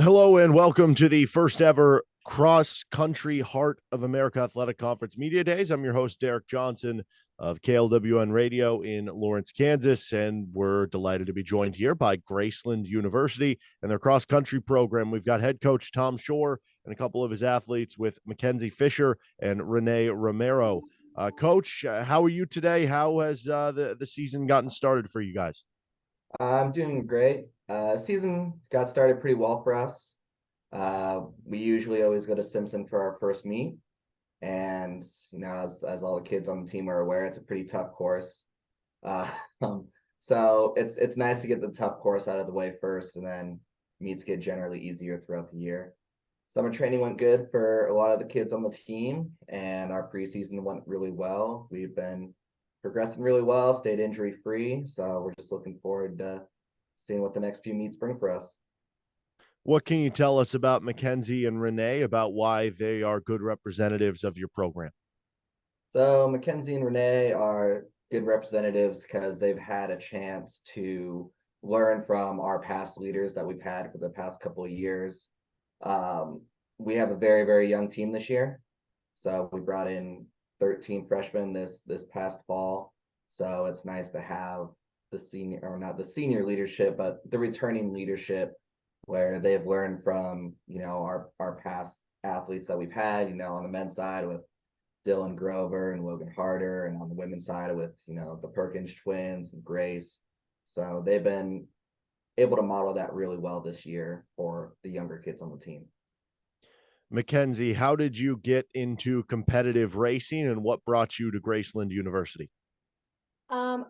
Hello and welcome to the first ever Cross Country Heart of America Athletic Conference Media Days. I'm your host, Derek Johnson of KLWN Radio in Lawrence, Kansas, and we're delighted to be joined here by Graceland University and their cross country program. We've got head coach Tom Shore and a couple of his athletes with Mackenzie Fisher and Renee Romero. Coach, how are you today? How has the season gotten started for you guys? I'm doing great. Season got started pretty well for us. We usually always go to Simpson for our first meet, and as all the kids on the team are aware, it's a pretty tough course. Uh, so it's nice to get the tough course out of the way first, and then meets get generally easier throughout the year. Summer training went good for a lot of the kids on the team, and our preseason went really well. We've been progressing really well, stayed injury free. So we're just looking forward to seeing what the next few meets bring for us. What can you tell us about Mackenzie and Renee about why they are good representatives of your program? So Mackenzie and Renee are good representatives because they've had a chance to learn from our past leaders that we've had for the past couple of years. We have a very, very young team this year. So we brought in 13 freshmen this past fall. So it's nice to have the senior, or not the senior leadership, but the returning leadership where they've learned from, our past athletes that we've had, on the men's side with Dylan Grover and Logan Harder, and on the women's side with, the Perkins twins and Grace. So they've been able to model that really well this year for the younger kids on the team. Mackenzie, how did you get into competitive racing and what brought you to Graceland University?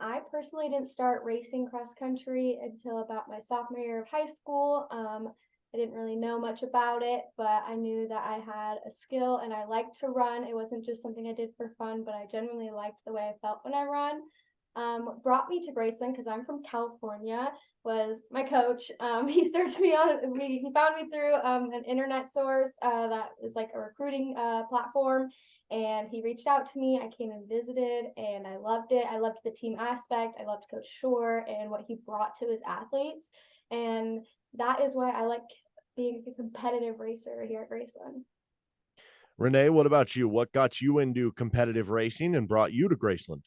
I personally didn't start racing cross country until about my sophomore year of high school. I didn't really know much about it, but I knew that I had a skill and I liked to run. It wasn't just something I did for fun, but I genuinely liked the way I felt when I run. Brought me to Graceland because I'm from California, was my coach. He searched me on, he found me through an internet source that is like a recruiting platform, and he reached out to me. I came and visited and I loved it. I loved the team aspect. I loved Coach Shore and what he brought to his athletes, and that is why I like being a competitive racer here at Graceland. Renee, what about you? What got you into competitive racing and brought you to Graceland?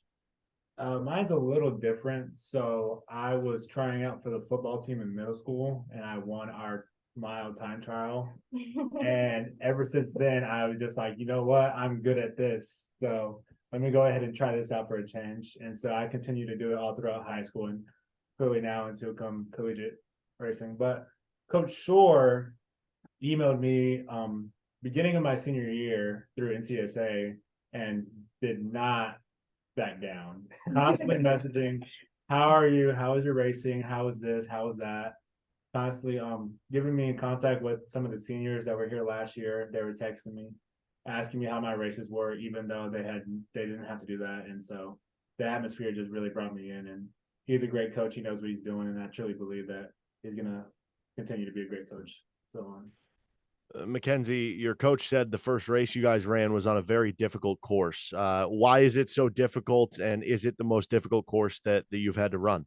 Mine's a little different. So I was trying out for the football team in middle school, and I won our mile time trial. And ever since then, I was just like, you know what? I'm good at this. So let me go ahead and try this out for a change. And so I continue to do it all throughout high school and clearly now into collegiate racing. But Coach Shore emailed me beginning of my senior year through NCSA and did not back down. Constantly messaging, how are you? How is your racing? How is this? How is that? Constantly giving me in contact with some of the seniors that were here last year. They were texting me, asking me how my races were, even though they didn't have to do that. And so the atmosphere just really brought me in. And he's a great coach. He knows what he's doing, and I truly believe that he's gonna continue to be a great coach. So on. Mackenzie, your coach said the first race you guys ran was on a very difficult course. Why is it so difficult, and is it the most difficult course that you've had to run?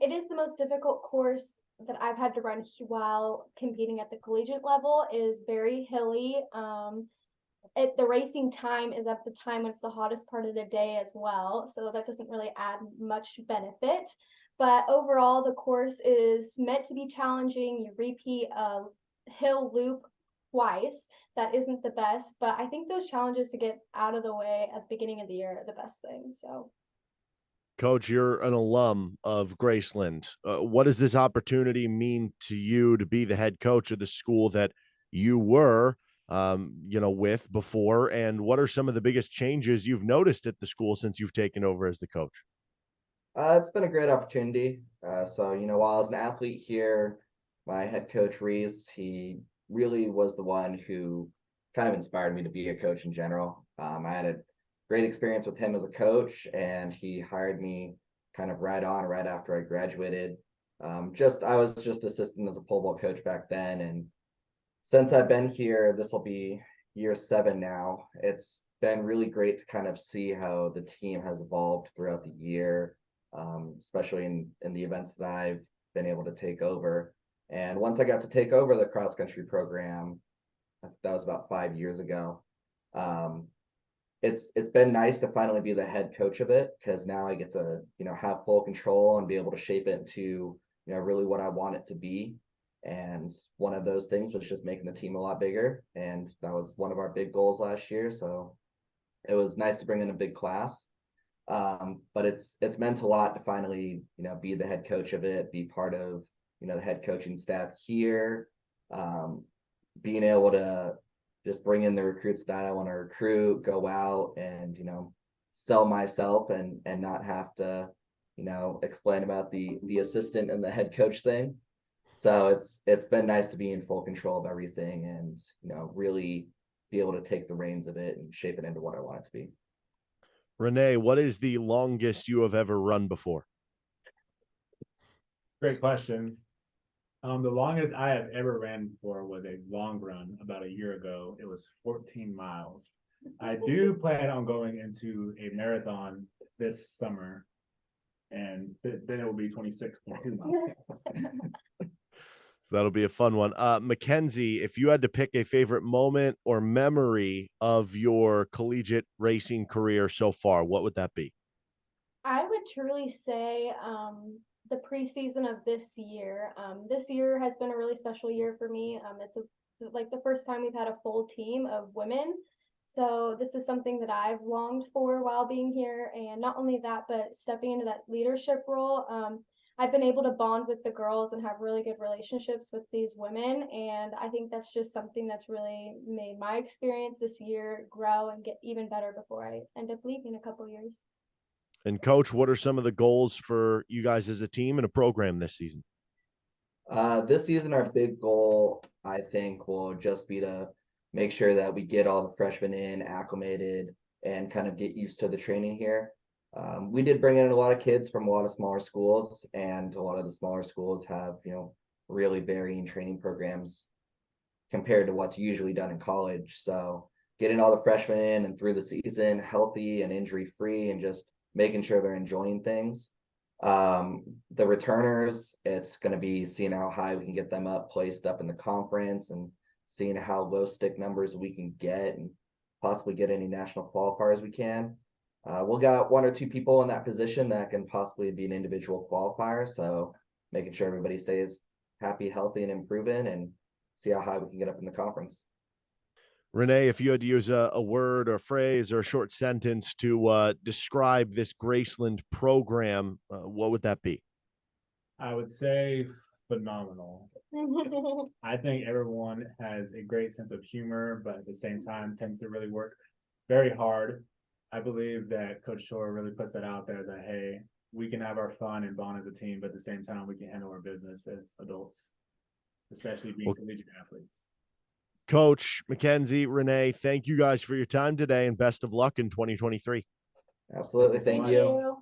It is the most difficult course that I've had to run while competing at the collegiate level. It is very hilly. The racing time is at the time when it's the hottest part of the day as well, so that doesn't really add much benefit. But overall, the course is meant to be challenging. You repeat a hill loop twice. That isn't the best, but I think those challenges to get out of the way at the beginning of the year are the best thing. So Coach, you're an alum of Graceland. What does this opportunity mean to you to be the head coach of the school that you were, with before? And what are some of the biggest changes you've noticed at the school since you've taken over as the coach? It's been a great opportunity. So, while I was an athlete here, my head coach, Reese, he really was the one who kind of inspired me to be a coach in general. I had a great experience with him as a coach, and he hired me kind of right after I graduated. I was just assistant as a pole vault coach back then, and since I've been here, this will be year 7 now. It's been really great to kind of see how the team has evolved throughout the year, especially in the events that I've been able to take over. And once I got to take over the cross country program, that was about 5 years ago. It's been nice to finally be the head coach of it, because now I get to, have full control and be able to shape it to, really what I want it to be. And one of those things was just making the team a lot bigger. And that was one of our big goals last year. So it was nice to bring in a big class. But it's meant a lot to finally, be the head coach of it, be part of, the head coaching staff here, being able to just bring in the recruits that I want to recruit, go out and, sell myself and not have to, explain about the assistant and the head coach thing. So it's been nice to be in full control of everything and, really be able to take the reins of it and shape it into what I want it to be. Renee, what is the longest you have ever run before? Great question. The longest I have ever ran before was a long run about a year ago. It was 14 miles. I do plan on going into a marathon this summer, and then it will be 26.2 miles. So that'll be a fun one. Mackenzie, if you had to pick a favorite moment or memory of your collegiate racing career so far, what would that be? I would truly say the preseason of this year. This year has been a really special year for me. It's like the first time we've had a full team of women. So this is something that I've longed for while being here. And not only that, but stepping into that leadership role. I've been able to bond with the girls and have really good relationships with these women. And I think that's just something that's really made my experience this year grow and get even better before I end up leaving in a couple years. And Coach, what are some of the goals for you guys as a team and a program this season? This season, our big goal, I think, will just be to make sure that we get all the freshmen in, acclimated, and kind of get used to the training here. We did bring in a lot of kids from a lot of smaller schools, and a lot of the smaller schools have, really varying training programs compared to what's usually done in college. So getting all the freshmen in and through the season healthy and injury-free and just making sure they're enjoying things. The returners, it's going to be seeing how high we can get them placed up in the conference and seeing how low stick numbers we can get and possibly get any national qualifiers we can. We'll got one or two people in that position that can possibly be an individual qualifier. So making sure everybody stays happy, healthy, and improving, and see how high we can get up in the conference. Renee, if you had to use a word or phrase or a short sentence to describe this Graceland program, what would that be? I would say phenomenal. I think everyone has a great sense of humor, but at the same time tends to really work very hard. I believe that Coach Shore really puts that out there that, hey, we can have our fun and bond as a team, but at the same time, we can handle our business as adults, especially being collegiate athletes. Coach, Mackenzie, Renee, thank you guys for your time today and best of luck in 2023. Absolutely. Thank you.